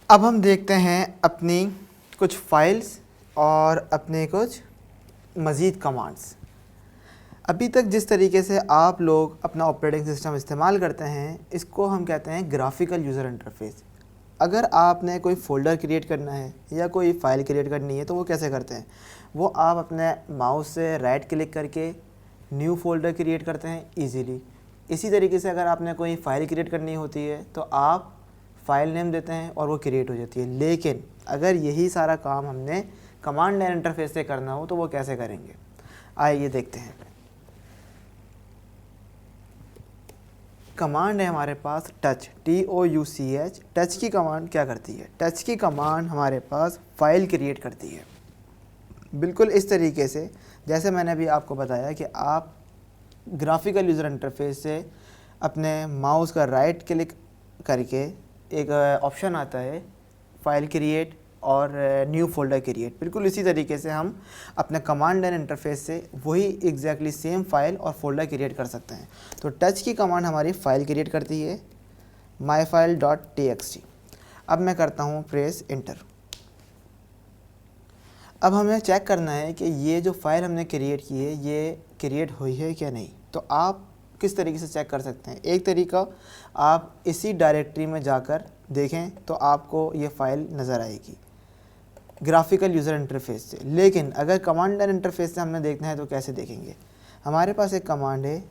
अब हम देखते हैं अपनी कुछ फाइल्स और अपने कुछ मज़ीद कमांड्स। अभी तक जिस तरीके से आप लोग अपना ऑपरेटिंग सिस्टम इस्तेमाल करते हैं, इसको हम कहते हैं ग्राफिकल यूज़र इंटरफेस। अगर आपने कोई फ़ोल्डर क्रिएट करना है या कोई फ़ाइल क्रिएट करनी है तो वो कैसे करते हैं? वो आप अपने माउस से राइट क्लिक करके न्यू फ़ोल्डर क्रिएट करते हैं ईज़िली। इसी तरीके से अगर आपने कोई फ़ाइल क्रिएट करनी होती है तो आप फ़ाइल नेम देते हैं और वो क्रिएट हो जाती है। लेकिन अगर यही सारा काम हमने कमांड लाइन इंटरफेस से करना हो तो वो कैसे करेंगे? आइए देखते हैं। कमांड है हमारे पास टच, TOUCH। टच की कमांड क्या करती है? टच की कमांड हमारे पास फाइल क्रिएट करती है, बिल्कुल इस तरीके से जैसे मैंने अभी आपको बताया कि आप ग्राफिकल यूज़र इंटरफेस से अपने माउस का राइट क्लिक करके एक ऑप्शन आता है फाइल क्रिएट और न्यू फोल्डर क्रिएट। बिल्कुल इसी तरीके से हम अपने कमांड लाइन इंटरफेस से वही एग्जैक्टली सेम फाइल और फोल्डर क्रिएट कर सकते हैं। तो टच की कमांड हमारी फ़ाइल क्रिएट करती है myfile.txt। अब मैं करता हूँ प्रेस इंटर। अब हमें चेक करना है कि ये जो फ़ाइल हमने क्रिएट की है ये क्रिएट हुई है क्या नहीं। तो आप किस तरीके से चेक कर सकते हैं? एक तरीका, आप इसी डायरेक्टरी में जाकर देखें तो आपको ये फ़ाइल नज़र आएगी ग्राफिकल यूज़र इंटरफेस से। लेकिन अगर कमांड लाइन इंटरफेस से हमने देखना है तो कैसे देखेंगे? हमारे पास एक कमांड है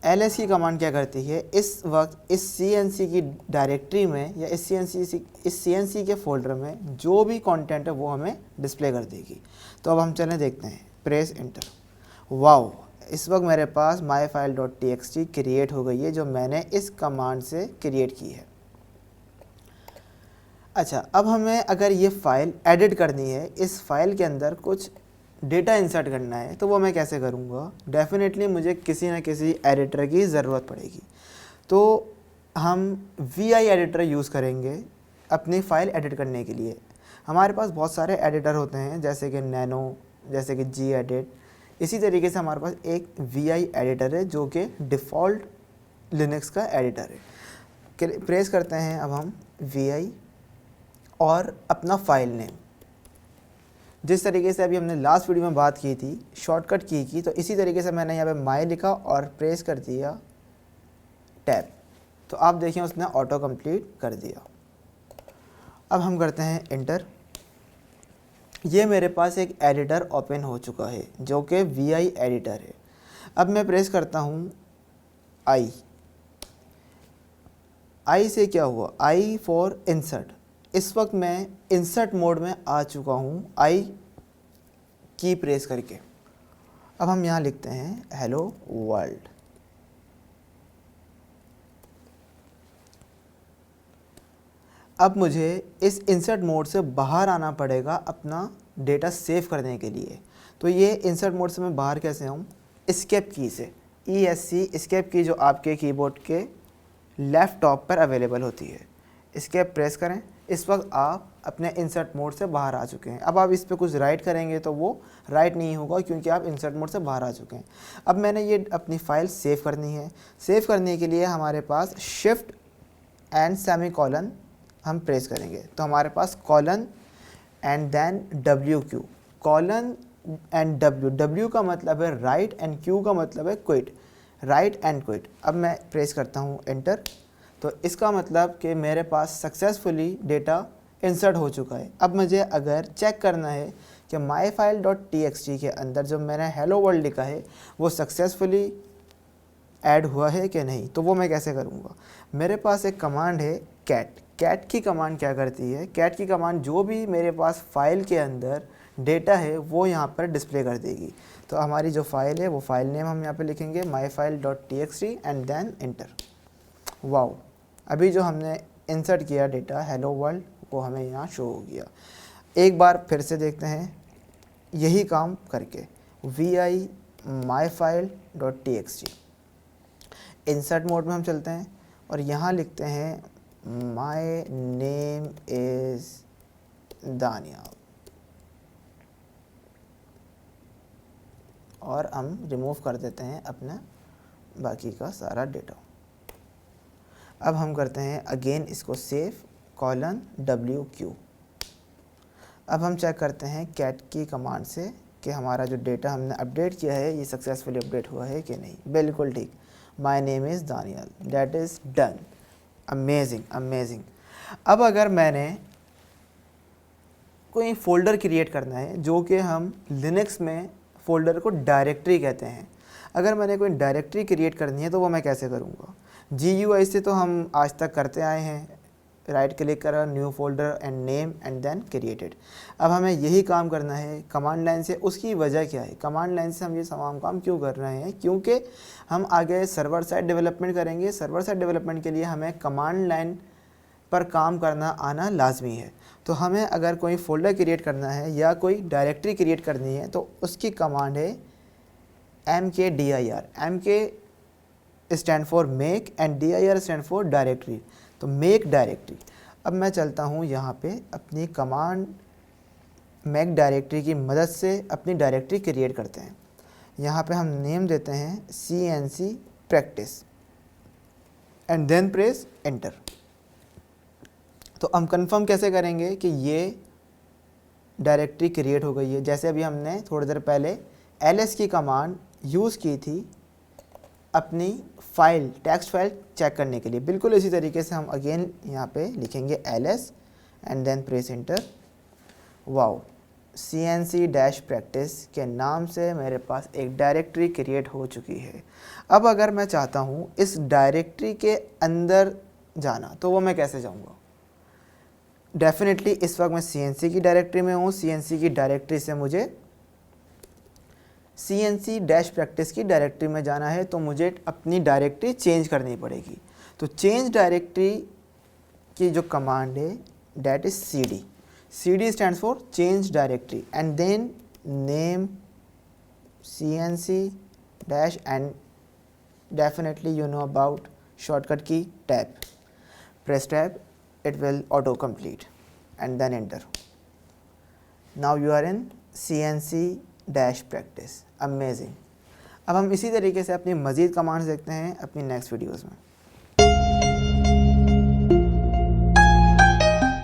ls की कमांड क्या करती है? इस वक्त इस CNC की डायरेक्टरी में या इस CNC के फोल्डर में जो भी कंटेंट है वो हमें डिस्प्ले कर देगी। तो अब हम चलें देखते हैं, प्रेस इंटर। वाओ, इस वक्त मेरे पास myfile.txt क्रिएट हो गई है जो मैंने इस कमांड से क्रिएट की है। अच्छा, अब हमें अगर ये फ़ाइल एडिट करनी है, इस फ़ाइल के अंदर कुछ डेटा इंसर्ट करना है, तो वो मैं कैसे करूँगा? डेफिनेटली मुझे किसी न किसी एडिटर की ज़रूरत पड़ेगी। तो हम VI एडिटर यूज़ करेंगे अपनी फ़ाइल एडिट करने के लिए। हमारे पास बहुत सारे एडिटर होते हैं जैसे कि नैनो, जैसे कि Gedit। इसी तरीके से हमारे पास एक VI एडिटर है जो कि डिफ़ॉल्ट लिनक्स का एडिटर है। प्रेस करते हैं अब हम VI और अपना फ़ाइल नेम। जिस तरीके से अभी हमने लास्ट वीडियो में बात की थी शॉर्टकट की तो इसी तरीके से मैंने यहाँ पे माई लिखा और प्रेस कर दिया टैब, तो आप देखिए उसने ऑटो कंप्लीट कर दिया। अब हम करते हैं इंटर। ये मेरे पास एक एडिटर ओपन हो चुका है जो कि VI एडिटर है। अब मैं प्रेस करता हूँ आई से क्या हुआ? I for insert. इस वक्त मैं इंसर्ट मोड में आ चुका हूँ आई की प्रेस करके। अब हम यहाँ लिखते हैं हेलो वर्ल्ड। अब मुझे इस इंसर्ट मोड से बाहर आना पड़ेगा अपना डेटा सेव करने के लिए। तो ये इंसर्ट मोड से मैं बाहर कैसे आऊँ? एस्केप की से, ESC एस्केप की जो आपके कीबोर्ड के लेफ़्ट टॉप पर अवेलेबल होती है। एस्केप प्रेस करें। इस वक्त आप अपने इंसर्ट मोड से बाहर आ चुके हैं। अब आप इस पर कुछ राइट करेंगे तो वो राइट नहीं होगा क्योंकि आप इंसर्ट मोड से बाहर आ चुके हैं। अब मैंने ये अपनी फ़ाइल सेव करनी है। सेव करने के लिए हमारे पास शिफ्ट एंड सेमीकोलन हम प्रेस करेंगे तो हमारे पास colon and then WQ। Colon and W का मतलब है राइट एंड Q का मतलब है क्विट, राइट एंड क्विट। अब मैं प्रेस करता हूँ एंटर, तो इसका मतलब कि मेरे पास सक्सेसफुली डेटा इंसर्ट हो चुका है। अब मुझे अगर चेक करना है कि myfile.txt के अंदर जो मैंने हेलो वर्ल्ड लिखा है वो सक्सेसफुली ऐड हुआ है कि नहीं, तो वो मैं कैसे करूँगा? मेरे पास एक कमांड है कैट की कमांड क्या करती है? कैट की कमांड जो भी मेरे पास फ़ाइल के अंदर डेटा है वो यहाँ पर डिस्प्ले कर देगी। तो हमारी जो फ़ाइल है वो फ़ाइल नेम हम यहाँ पे लिखेंगे myfile.txt and then inter. Wow, अभी जो हमने इंसर्ट किया डेटा हेलो वर्ल्ड वो हमें यहाँ शो हो गया। एक बार फिर से देखते हैं यही काम करके VI myfile.txt। इंसर्ट मोड में हम चलते हैं और यहाँ लिखते हैं माय नेम इज़ दानियाल और हम रिमूव कर देते हैं अपना बाकी का सारा डेटा। अब हम करते हैं अगेन इसको सेव :WQ। अब हम चेक करते हैं कैट की कमांड से कि हमारा जो डेटा हमने अपडेट किया है ये सक्सेसफुली अपडेट हुआ है कि नहीं। बिल्कुल ठीक, my name is Daniel, that is done. Amazing amazing. अब अगर मैंने कोई फ़ोल्डर क्रिएट करना है, जो कि हम लिनक्स में फ़ोल्डर को डायरेक्टरी कहते हैं, अगर मैंने कोई डायरेक्टरी क्रिएट करनी है तो वो मैं कैसे करूँगा। GUI से तो हम आज तक करते आए हैं, राइट क्लिक करा, new folder and name and then created. अब हमें यही काम करना है कमांड लाइन से। उसकी वजह क्या है, कमांड लाइन से हम ये तमाम काम क्यों कर रहे हैं, क्योंकि हम आगे सर्वर साइड डेवलपमेंट करेंगे। सर्वर साइड डेवलपमेंट के लिए हमें कमांड लाइन पर काम करना आना लाजमी है। तो हमें अगर कोई फ़ोल्डर क्रिएट करना है या कोई डायरेक्टरी क्रिएट करनी है तो उसकी कमांड है mkdir। mk stand for make and dir stand for directory, तो मेक डायरेक्टरी। अब मैं चलता हूँ यहाँ पे अपनी कमांड मेक डायरेक्टरी की मदद से अपनी डायरेक्टरी क्रिएट करते हैं। यहाँ पे हम नेम देते हैं CNC practice and then press enter. तो हम कंफर्म कैसे करेंगे कि ये डायरेक्टरी क्रिएट हो गई है। जैसे अभी हमने थोड़ी देर पहले ls की कमांड यूज़ की थी अपनी फाइल, टेक्स्ट फाइल चेक करने के लिए, बिल्कुल इसी तरीके से हम अगेन यहाँ पे लिखेंगे ls and then press enter. Wow, CNC-प्रैक्टिस के नाम से मेरे पास एक डायरेक्टरी क्रिएट हो चुकी है। अब अगर मैं चाहता हूँ इस डायरेक्टरी के अंदर जाना तो वो मैं कैसे जाऊँगा। डेफिनेटली इस वक्त मैं CNC की डायरेक्टरी में हूँ। CNC की डायरेक्टरी से मुझे CNC-प्रैक्टिस की डायरेक्टरी में जाना है, तो मुझे अपनी डायरेक्टरी चेंज करनी पड़ेगी। तो चेंज डायरेक्टरी की जो कमांड है that is CD। CD stands for change directory and then name CNC dash and definitely you know about shortcut key tab. Press tab, it will auto complete and then enter. Now you are in CNC-प्रैक्टिस। Amazing. अब हम इसी तरीके से अपनी मज़ीद commands देखते हैं अपनी नेक्स्ट वीडियोज़ में।